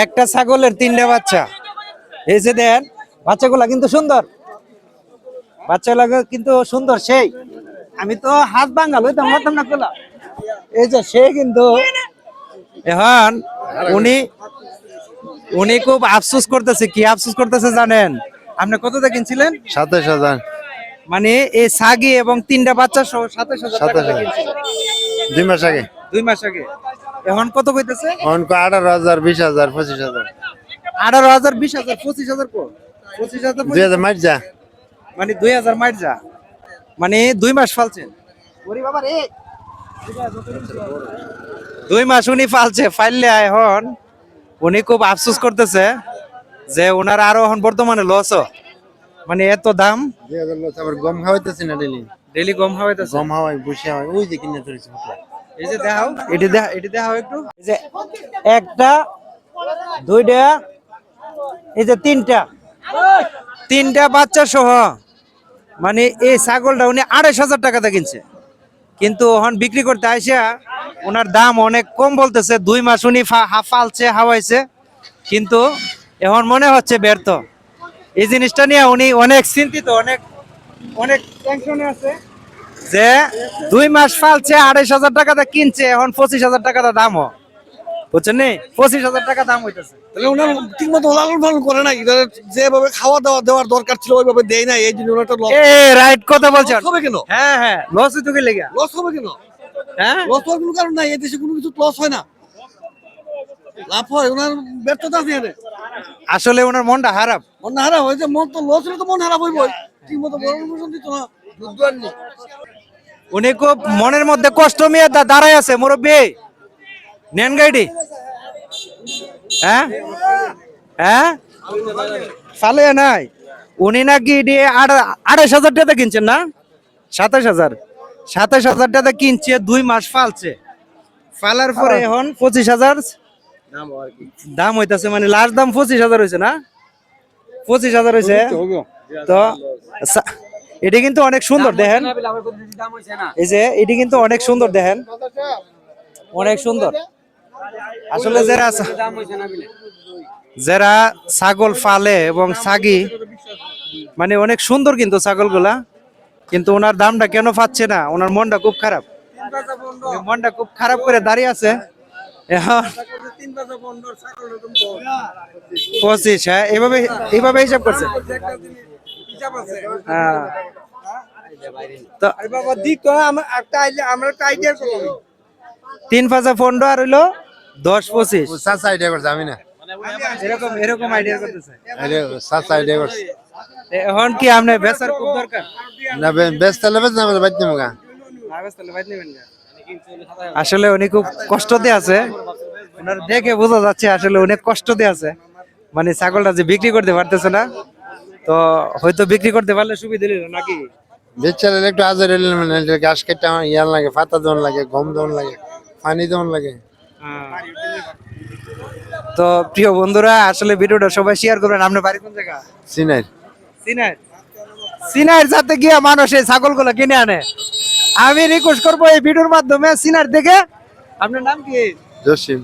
একটা ছাগলের 3টা বাচ্চা। এই যে দেন বাচ্চাগুলা কিন্তু সুন্দর, বাচ্চাগুলা কিন্তু সুন্দর। সেই আমি তো হাত ভাঙাল হইতাম পারতাম না কোলা। এই যে সে কিন্তু এখন উনি উনি খুব আফসোস করতেছে। কি আফসোস করতেছে জানেন? আপনি কতটা কিনছিলেন? 27,000। মানে এই ছাগি এবং 3টা বাচ্চা সহ 27,000 টাকা দিয়ে কিনছিলেন 2 মাস আগে। 2 মাস আগে। এখন কত কইতেছে? অনক 18,000, 20,000, 25,000। 18,000, 20,000, 25,000 কো? 25,000 2000 মার যা। মানে 2000 মাইর যা। মানে 2 মাস ফালছেন। ওরে বাবা রে। 2 মাস উনি ফালছে, ফাইললে এখন উনি খুব আফসোস করতেছে যে ওনার আরো এখন বর্তমানে লসও। মানে এত দাম। 2000 লস আবার গম খাওয়াইতেছি না ডেইলি। ডেইলি গম খাওয়াইতেছে। গম খাওয়াই বসে হয় ওই যে কিনে ধরেছি পুতলা। এই যে দেখাও, এটি দেখাও একটু। এই যে একটা, দুইটা, এই যে তিনটা বাচ্চা সহ মানে এই ছাগলটা উনি 28,000 টাকাতে কিনছে। কিন্তু এখন বিক্রি করতে আইসা ওনার দাম অনেক কম বলতেছে। 2 মাস উনি ফালছে, হাওয়াইছে, কিন্তু এখন মনে হচ্ছে ব্যর্থ। এই জিনিসটা নিয়ে উনি অনেক চিন্তিত, অনেক অনেক টেনশনে আছে যে 2 মাস ফালছে, 28,000 টাকাতে কিনছে, এখন 25,000 টাকাতে দামও, বুঝছেন নি? 25,000 টাকা দাম হইতেছে। তাহলে ওনার ঠিক মতো লালন পালন করে নাই, যেভাবে খাওয়া দাওয়া দেওয়ার দরকার ছিল ওইভাবে দেয় নাই, এই জন্য ওনার লস রাইট কথা বলছেন। হবে কেন? হ্যাঁ হ্যাঁ, লস হইতো কি লেগা? লস হবে কেন? হ্যাঁ, লস হওয়ার কোনো কারণ নাই, এই দেশে কোনো কিছু লস হয় না, লাভ হয়। ওনার ব্যর্থতা আছে এখানে। আসলে ওনার মনটা খারাপ। মন হারাপ হয়েছে, মন তো লস হলে তো মন হারাপ হইবই। ঠিক মতো বড় দিত না, যুদ্ধ আর নেই। উনি খুব মনের মধ্যে কষ্ট নিয়ে দাঁড়ায় আছে। মুরব্বী নেন গাইডি। হ্যাঁ হ্যাঁ, ফালে নাই। উনি নাকি 28,000 টাকা কিনছেন না? 27,000 টাকা কিনছে, 2 মাস ফালছে। ফালার পরে এখন 25,000 দাম হইতাছে। মানে লাস্ট দাম 25,000 হয়েছে না? 25,000 হয়েছে। তো এটি কিন্তু অনেক সুন্দর দেখেন। এই যে এটি কিন্তু অনেক সুন্দর দেখেন, অনেক সুন্দর। আসলে যারা ছাগল ফালে এবং ছাগি, মানে অনেক সুন্দর কিন্তু ছাগলগুলা, কিন্তু ওনার দামটা কেন পাচ্ছে না? ওনার মনটা খুব খারাপ, মনটা খুব খারাপ করে দাঁড়িয়ে আছে। এখন 25, হ্যাঁ, এইভাবে হিসাব করছে। হ্যাঁ, তো 3 5 15 আর হইলো 10 25। সাসা আইডিয়া করছে আমি না। এরকম আইডিয়া করতেছে। আরে সাসা আইডিয়া করছে। এখন কি আপনি বেচার খুব দরকার? না বেস্ট তাহলে না বাইতে মগা। আসলে উনি খুব কষ্ট দিয়ে আছে, ওনার দেখে বোঝা যাচ্ছে আসলে অনেক কষ্ট দিয়ে আছে। মানে ছাগলটা যে বিক্রি করতে পারতেছে না, তো হয়তো বিক্রি করতে পারলে সুবিধা হলো নাকি? বেচালে একটু আজার এলেন মানে ঘাস কেটে আমার ইয়ার লাগে, পাতা দন লাগে, গম দন লাগে, পানি দন লাগে। তো প্রিয় বন্ধুরা, আসলে ভিডিওটা সবাই শেয়ার করবেন। আপনার বাড়ি কোন জায়গা? সিনাই। সিনার যাতে গিয়া মানুষ এই ছাগলগুলো কিনে আনে। আমি রিকোয়েস্ট করবো এই ভিডিওর মাধ্যমে সিনার দেখে। আপনার নাম কি? জসিম।